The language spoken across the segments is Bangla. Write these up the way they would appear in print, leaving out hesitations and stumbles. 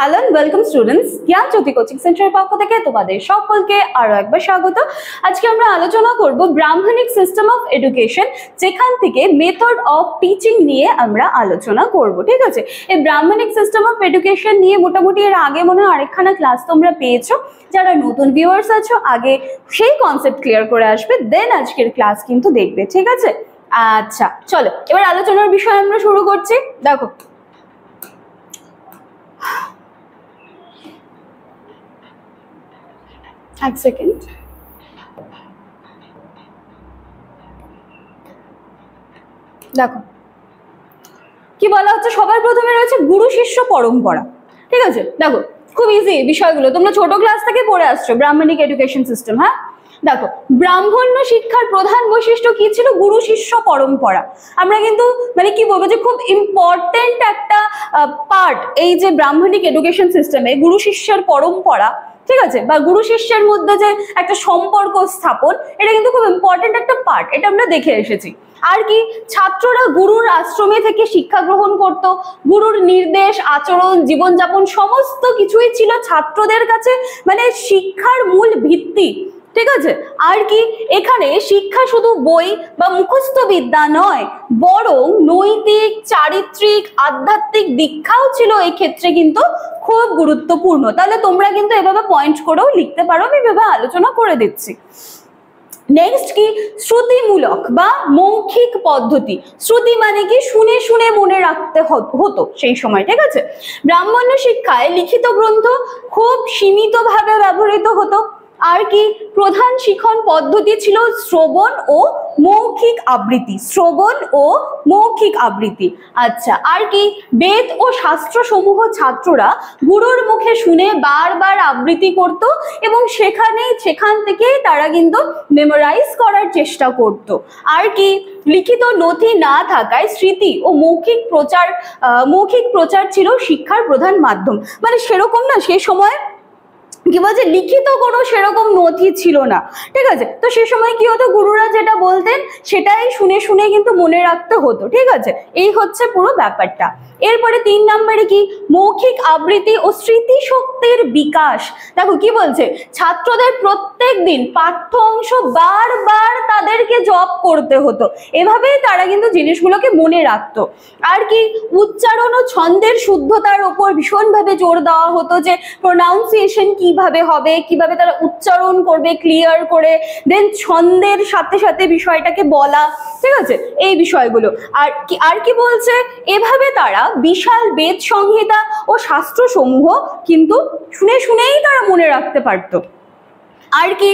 Hello and welcome students, Gyanjyoti coaching সেন্টারের পক্ষ থেকে তোমাদের সকলকে আরো একবার স্বাগত। আজকে আমরা আলোচনা করব ব্রাহ্মণিক সিস্টেম অফ এডুকেশন, যেখান থেকে মেথড অফ টিচিং নিয়ে আমরা আলোচনা করব। ঠিক আছে, এই ব্রাহ্মণিক সিস্টেম অফ এডুকেশন নিয়ে মোটামুটি এর আগে মনে হয় আরেকখানা ক্লাস তোমরা পেয়েছো। যারা নতুন ভিউয়ার্স আছো আগে সেই কনসেপ্ট ক্লিয়ার করে আসবে, দেন আজকের ক্লাস কিন্তু দেখবে। ঠিক আছে, আচ্ছা চলো এবার আলোচনার বিষয় আমরা শুরু করছি। দেখো, এক সেকেন্ড, দেখো কি বলা হচ্ছে। সবার প্রথমে রয়েছে গুরু শিষ্য পরম্পরা। ঠিক আছে, দেখো খুব ইজি বিষয়গুলো, তোমরা ছোট ক্লাস থেকে পড়ে আসছো ব্রাহ্মণিক এডুকেশন সিস্টেম। হ্যাঁ দেখো, ব্রাহ্মণ্য শিক্ষার প্রধান বৈশিষ্ট্য কি ছিল? গুরু শিষ্য পরম্পরা। আমরা কিন্তু মানে কি বলবো যে খুব ইম্পর্টেন্ট একটা পার্ট এই যে ব্রাহ্মণিক এডুকেশন সিস্টেমে গুরু শিষ্যের পরম্পরা। ঠিক আছে, বা গুরু শিষ্যের মধ্যে যে একটা সম্পর্ক স্থাপন, এটা কিন্তু খুব ইম্পর্টেন্ট একটা পার্ট, এটা আমরা দেখে এসেছি। আর কি, ছাত্ররা গুরুর আশ্রমে থেকে শিক্ষা গ্রহণ করত। গুরুর নির্দেশ, আচরণ, জীবনযাপন সমস্ত কিছুই ছিল ছাত্রদের কাছে মানে শিক্ষার মূল ভিত্তি। ঠিক আছে, আর কি এখানে শিক্ষা শুধু বই বা মুখস্থ বিদ্যা নয়, বরং নৈতিক, চারিত্রিক, আধ্যাত্মিক দীক্ষাও ছিল এই ক্ষেত্রে কিন্তু খুব গুরুত্বপূর্ণ। তাহলে তোমরা কিন্তু এভাবে পয়েন্ট করেও লিখতে পারো, আমি এভাবে আলোচনা করে দিচ্ছি। নেক্সট কি, শ্রুতিমূলক বা মৌখিক পদ্ধতি। শ্রুতি মানে কি, শুনে শুনে মনে রাখতে হতো সেই সময়। ঠিক আছে, ব্রাহ্মণ্য শিক্ষায় লিখিত গ্রন্থ খুব সীমিতভাবে ব্যবহৃত হতো। আর কি, প্রধান শিখন পদ্ধতি ছিল শ্রবণ ও মৌখিক আবৃত্তি। শ্রবণ ও মৌখিক আবৃত্তি। আচ্ছা, আর কি, বেদ ও শাস্ত্র সমূহ ছাত্ররা গুরুর মুখে শুনে বারবার আবৃত্তি করত এবং সেখান থেকে তারা কিন্তু মেমোরাইজ করার চেষ্টা করত। আর কি, লিখিত নথি না থাকায় স্মৃতি ও মৌখিক প্রচার ছিল শিক্ষার প্রধান মাধ্যম। মানে সেরকম না, সেই সময় কি বলছে, লিখিত কোনো সেরকম নথি ছিল না। ঠিক আছে, তো সে সময় কি হতো, গুরুরা যেটা বলতেন সেটাই শুনে শুনে কিন্তু মনে রাখতে হতো। ঠিক আছে, এই হচ্ছে পুরো ব্যাপারটা। এরপরে 3 নম্বরে কি, মৌখিক আবৃত্তি ও স্মৃতিশক্তির বিকাশ। দেখো কি বলছে, ছাত্রদের প্রত্যেক দিন পাঠ্য অংশ বারবার তাদেরকে জপ করতে হতো, এভাবেই তারা কিন্তু জিনিসগুলোকে মনে রাখতো। আর কি, উচ্চারণ ও ছন্দের শুদ্ধতার উপর ভীষণভাবে জোর দেওয়া হতো, যে প্রোনাউন্সিয়েশন কিভাবে হবে, কিভাবে তারা উচ্চারণ করবে ক্লিয়ার করে, দেন ছন্দের সাথে সাথে বিষয়টাকে বলা। ঠিক আছে, এই বিষয়গুলো। আর কি বলছে, এভাবে তারা বিশাল বেদ সংহিতা ও শাস্ত্র সমূহ কিন্তু শুনে শুনেই তারা মনে রাখতে পারতো। আর কি,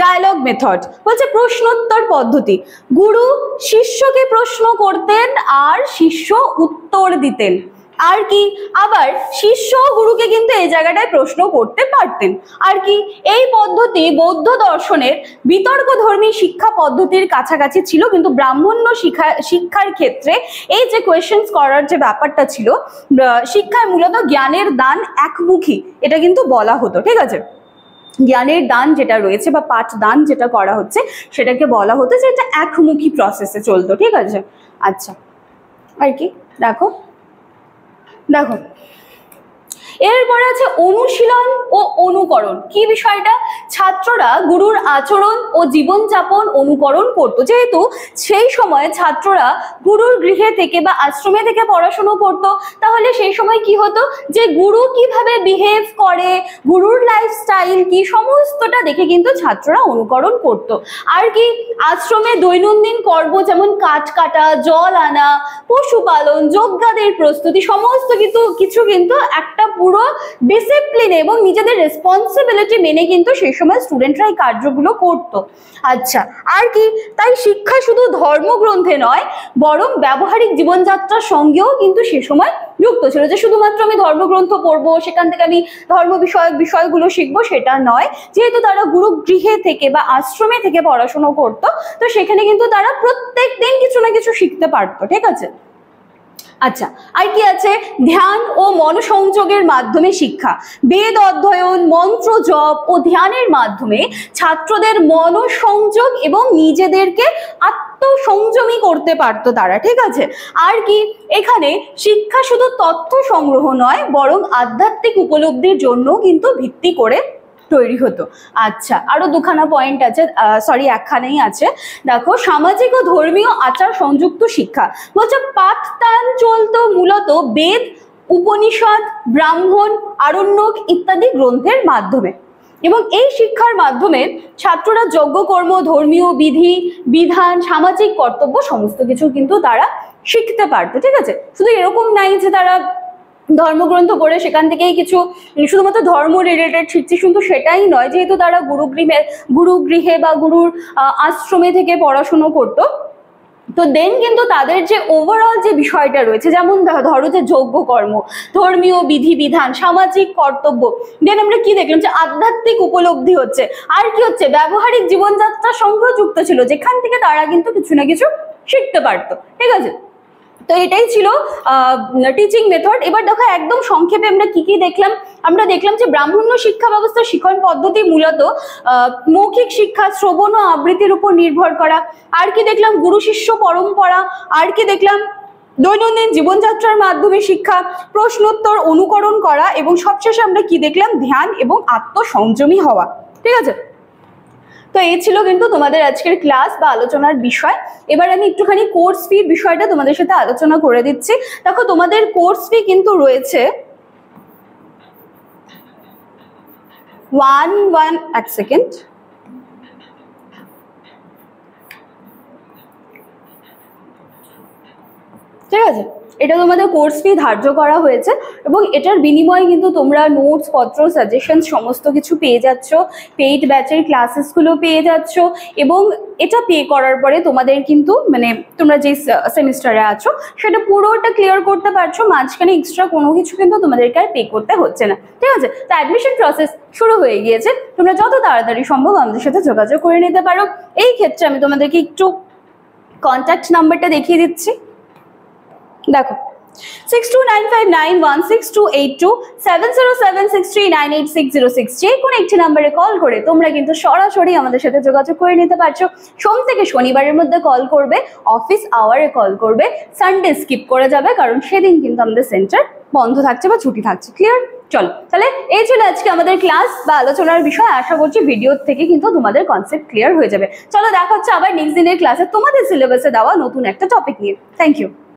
ডায়ালগ মেথড বলছে প্রশ্নোত্তর পদ্ধতি। গুরু শিষ্যকে প্রশ্ন করতেন আর শিষ্য উত্তর দিতেন। আর কি, আবার শিষ্য গুরুকে কিন্তু এই জায়গাটায় প্রশ্ন করতে পারতেন। আর কি, এই পদ্ধতি বৌদ্ধ দর্শনের বিতর্কধর্মী শিক্ষা পদ্ধতির কাছাকাছি ছিল, কিন্তু ব্রাহ্মণ্য শিক্ষার ক্ষেত্রে এই যে কোয়েশ্চেন্স করার যে ব্যাপারটা ছিল, শিক্ষায় মূলত জ্ঞানের দান একমুখী, এটা কিন্তু বলা হতো। ঠিক আছে, জ্ঞানের দান যেটা রয়েছে বা পাঠ দান যেটা করা হচ্ছে সেটাকে বলা হতো যে এটা একমুখী প্রসেসে চলতো। ঠিক আছে, আচ্ছা আর কি, দেখো এরপরে আছে অনুশীলন ও অনুকরণ। কি বিষয়টা, ছাত্ররা গুরুর আচরণ ও জীবনযাপন অনুকরণ করতো। যেহেতু সেই সময় ছাত্ররা গুরুর গৃহে থেকে বা আশ্রমে থেকে পড়াশোনা করতো, তাহলে সেই সময় কি হতো যে গুরু কিভাবে বিহেভ করে, গুরুর লাইফস্টাইল কি, সমস্তটা দেখে কিন্তু ছাত্ররা অনুকরণ করত। আর কি, আশ্রমে দৈনন্দিন কর্ম যেমন কাঠ কাটা, জল আনা, পশুপালন, যজ্ঞাদের প্রস্তুতি সমস্ত কিছু কিন্তু একটা পুরো ডিসিপ্লিন এবং নিজেদের রেসপন্সিবিলিটি মেনে কিন্তু সেই সময় স্টুডেন্টরা এই কার্যগুলো করত। আচ্ছা, আর কি, তাই শিক্ষা শুধু ধর্মগ্রন্থে নয় বরং ব্যবহারিক জীবনযাত্রার সঙ্গেও কিন্তু সে সময় যুক্ত ছিল, যে শুধুমাত্র আমি ধর্মগ্রন্থ পড়বো, সেখান থেকে আমি ধর্ম বিষয়গুলো শিখবো সেটা নয়। যেহেতু তারা গুরু গৃহে থেকে বা আশ্রমে থেকে পড়াশোনা করতো, তো সেখানে কিন্তু তারা প্রত্যেক দিন কিছু না কিছু শিখতে পারতো। ঠিক আছে, আচ্ছা আর কি আছে, ধ্যান ও মনোসংযোগের মাধ্যমে শিক্ষা। বেদ অধ্যয়ন, মন্ত্র জপ ও ধ্যানের মাধ্যমে ছাত্রদের মনোসংযোগ এবং নিজেদেরকে আত্মসংযমী করতে পারতো তারা, ঠিক আছে। আর কি, এখানে শিক্ষা শুধু তথ্য সংগ্রহ নয় বরং আধ্যাত্মিক উপলব্ধির জন্য কিন্তু ভিত্তি করে তৈরি হতো। আচ্ছা, আরো দুখানা পয়েন্ট আছে, একখানেই আছে। দেখো, সামাজিক ও ধর্মীয় আচার সংযুক্ত শিক্ষা বলছে পাঠদান চলতো মূলত বেদ, উপনিষদ, ব্রাহ্মণ, আরণ্যক ইত্যাদি গ্রন্থের মাধ্যমে, এবং এই শিক্ষার মাধ্যমে ছাত্ররা যজ্ঞকর্ম, ধর্মীয় বিধি বিধান, সামাজিক কর্তব্য সমস্ত কিছু কিন্তু তারা শিখতে পারতো, ঠিক আছে। শুধু এরকম নাই যে তারা ধর্মগ্রন্থ পড়ে সেখান থেকেই কিছু শুধুমাত্র ধর্ম রিলেটেড শিখছে, কিন্তু সেটাই নয়, যেহেতু তারা গুরুগৃহে বা গুরুর আশ্রমে থেকে পড়াশুনো করতো, তো দেন কিন্তু তাদের যে ওভারঅল যে বিষয়টা রয়েছে, যেমন ধরো যে যজ্ঞকর্ম, ধর্মীয় বিধি বিধান, সামাজিক কর্তব্য, দেন আমরা কি দেখলাম যে আধ্যাত্মিক উপলব্ধি হচ্ছে, আর কি হচ্ছে, ব্যবহারিক জীবনযাত্রার সঙ্গে যুক্ত ছিল, যেখান থেকে তারা কিন্তু কিছু না কিছু শিখতে পারতো, ঠিক আছে। তো এটাই ছিল টিচিং মেথড। এবার দেখো একদম সংক্ষেপে আমরা কি কি দেখলাম। আমরা দেখলাম যে ব্রাহ্মণ্য শিক্ষা ব্যবস্থার শিক্ষণ পদ্ধতি মূলত মৌখিক শিক্ষা, শ্রবণ ও আবৃত্তির উপর নির্ভর করা। আর কি দেখলাম, গুরু শিষ্য পরম্পরা। আর কি দেখলাম, দৈনন্দিন জীবনযাত্রার মাধ্যমে শিক্ষা, প্রশ্নোত্তর অনুকরণ করা, এবং সবশেষে আমরা কি দেখলাম, ধ্যান এবং আত্মসংযমী হওয়া, ঠিক আছে। তো এই ছিল কিন্তু তোমাদের আজকের ক্লাস বা আলোচনার বিষয়। এবার আমি একটুখানি কোর্স ফির বিষয়টা তোমাদের সাথে আলোচনা করে দিচ্ছি। দেখো, তোমাদের কোর্স ফি কিন্তু রয়েছে এক সেকেন্ড, ঠিক আছে। এটা তোমাদের কোর্স ফি ধার্য করা হয়েছে, এবং এটার বিনিময়ে কিন্তু তোমরা নোটস পত্র, সাজেশন সমস্ত কিছু পেয়ে যাচ্ছ, পেইড ব্যাচের ক্লাসেসগুলো পেয়ে যাচ্ছ, এবং এটা পে করার পরে তোমাদের কিন্তু মানে তোমরা যে সেমিস্টারে আছো সেটা পুরোটা ক্লিয়ার করতে পারছো, মাঝখানে এক্সট্রা কোনো কিছু কিন্তু তোমাদেরকে আর পে করতে হচ্ছে না, ঠিক আছে। তো অ্যাডমিশন প্রসেস শুরু হয়ে গিয়েছে, তোমরা যত তাড়াতাড়ি সম্ভব আমাদের সাথে যোগাযোগ করে নিতে পারো। এই ক্ষেত্রে আমি তোমাদেরকে একটু কন্ট্যাক্ট নাম্বারটা দেখিয়ে দিচ্ছি। দেখো, 6295916282, 7076398606, যে কোনো একটি নাম্বারে কল করে তোমরা কিন্তু সরাসরি আমাদের সাথে যোগাযোগ করে নিতে পারছো। সোম থেকে শনিবারের মধ্যে কল করবে, অফিস আওয়ারে কল করবে, সানডে স্কিপ করে যাবে, কারণ সেদিন কিন্তু আমাদের সেন্টার বন্ধ থাকছে বা ছুটি থাকছে। ক্লিয়ার? চলো, তাহলে এই ছিল আজকে আমাদের ক্লাস বা আলোচনার বিষয়। আশা করছি ভিডিও থেকে কিন্তু তোমাদের কনসেপ্ট ক্লিয়ার হয়ে যাবে। চলো, দেখা হচ্ছে আবার নেক্সট দিনের ক্লাসে তোমাদের সিলেবাসে দেওয়া নতুন একটা টপিক নিয়ে। Thank you.